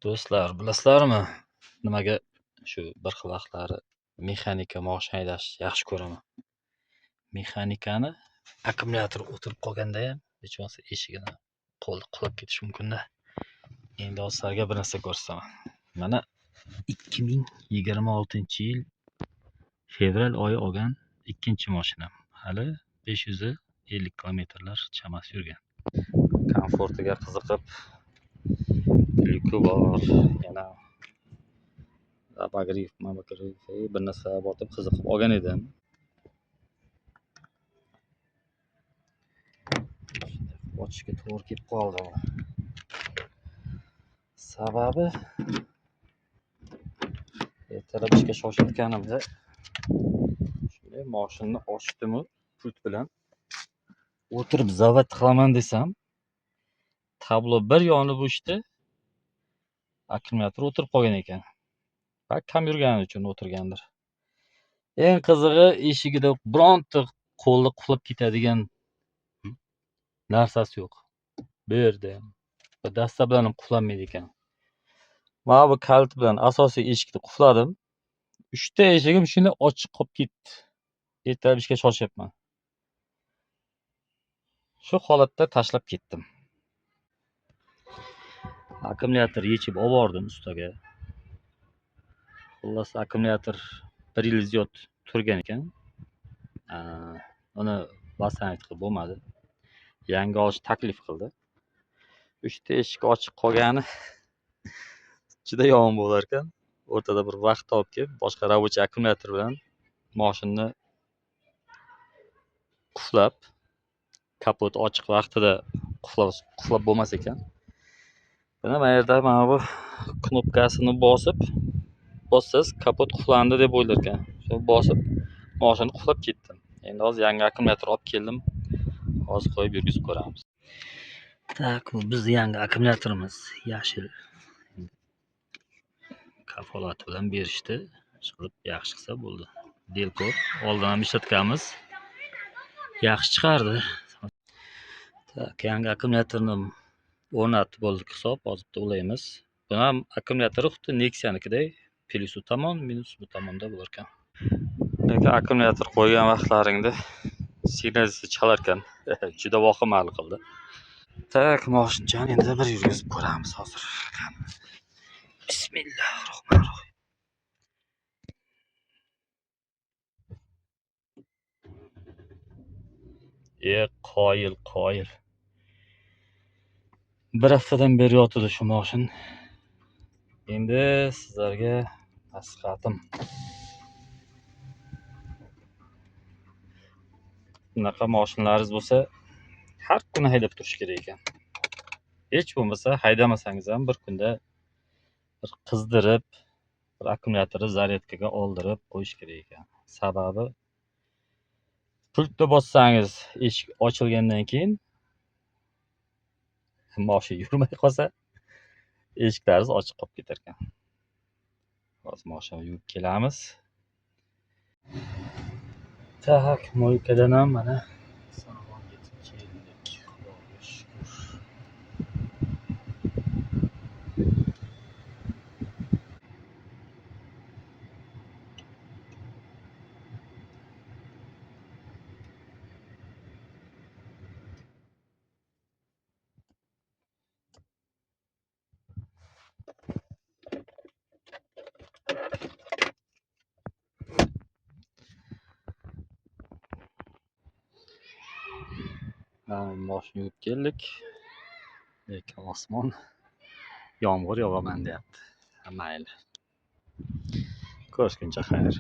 Do'stlar, bilasizlarmi, nimaga shu bir xil vaqtlari mexanika moshina haydash yaxshi ko'raman? Mexanikani akkumulyator o'tirib qolganda ham hech bo'lmasa eshigini qo'lda qulab ketish mumkin-da. Endi hozir sizlarga bir narsa ko'rsataman. Mana 2026-yil fevral oyi olgan ikkinchi mashinam. Hali 550 kilometrlar chamasi yurgan. Komfortiga qiziqib, lyuki bor, yana abagriff bir narsa bor deb qiziqib olgan edim. Ochishga to'g'ri kelib qoldi. Sababi ertalab ishga shoshayotganimda shunday mashinani ochdimi, pult bilan o'tirib zavod qilaman desam, tablo bir yonib o'chdi, akkumulyator o'tirib qolgan ekan. Va kam yurgani uchun o'tirgandir. Eng qizig'i, eshigida bironta qo'lda qulab ketadigan narsasi yo'q. Bu yerda dasta bilan ham qullanmaydi ekan. Mana bu kalit bilan asosiy eshikni qulfladim. 3 ta eshigim shunday ochiq qolib ketdi. Ertalab ishga shoshyapman. Shu holatda tashlab ketdim. Akkumulyator yechib olib bordim ustaga. Xullas, akkumulyator 1 yil ziyod turgan ekan. Uni vassanit qilib bo'lmadi. Yangi olish taklif qildi. 3 ta eshik ochiq qolgani juda yomon bo'lar ekan. O'rtada bir vaqt topib kelib, boshqa rabochiy akkumulyator bilan mashinani quflab, kapot ochiq vaqtida quflab bo'lmas ekan. Mana bu yerda mana bu knopkasini bossangiz kapot quflandi deb o'ylar ekan. Shu bosib mashinani quflab ketdim. Endi hozir yangi akkumulyator olib keldim. Hozir qo'yib yurgizib ko'ramiz. Tak, bu bizning yangi akkumulyatorimiz yashil. Kafolati bilan berishdi. Chiqib yaxshi qilsa bo'ldi. Delko oldin ham ishlatganmiz. Yaxshi chiqardi. Tak, yangi akkumulyatorni o'rnatib bo'ldik hisob, hozir ulaymiz. Buni ham akkumulyatori xuddi Nexia'nikidek, plusi tomon, minus bu tomonda bo'lar ekan. Lekin akkumulyator qo'ygan vaqtlaringda signalizatsiya chalar ekan. Juda vahimali qildi. Tak, mashinani endi bir yurgizib ko'ramiz hozir. Bismillahirrohmanirrohim. Qoyil. Bir haftadan beri yotdi shu mashin. Endi sizlarga nasihatim. Bunaqa mashinalaringiz bo'lsa, har kuni haydab turish kerak ekan. Hech bo'lmasa haydamasangiz ham bir kunda bir qizdirib, bir akkumulyatorni zaryadkaga oldirib qo'yish kerak ekan. Sababi pultni bossangiz, eshik ochilgandan keyin mashina yurmay qolsa, eshiklaringiz ochiq qolib ketar ekan. Hozir mashina yurib kelamiz. Tak, mo'ykadan ham mana mashina yurib keldik. Lekin osmon yomg'ir yog'aman deyapti. Mayli. Ko'rishguncha xayr.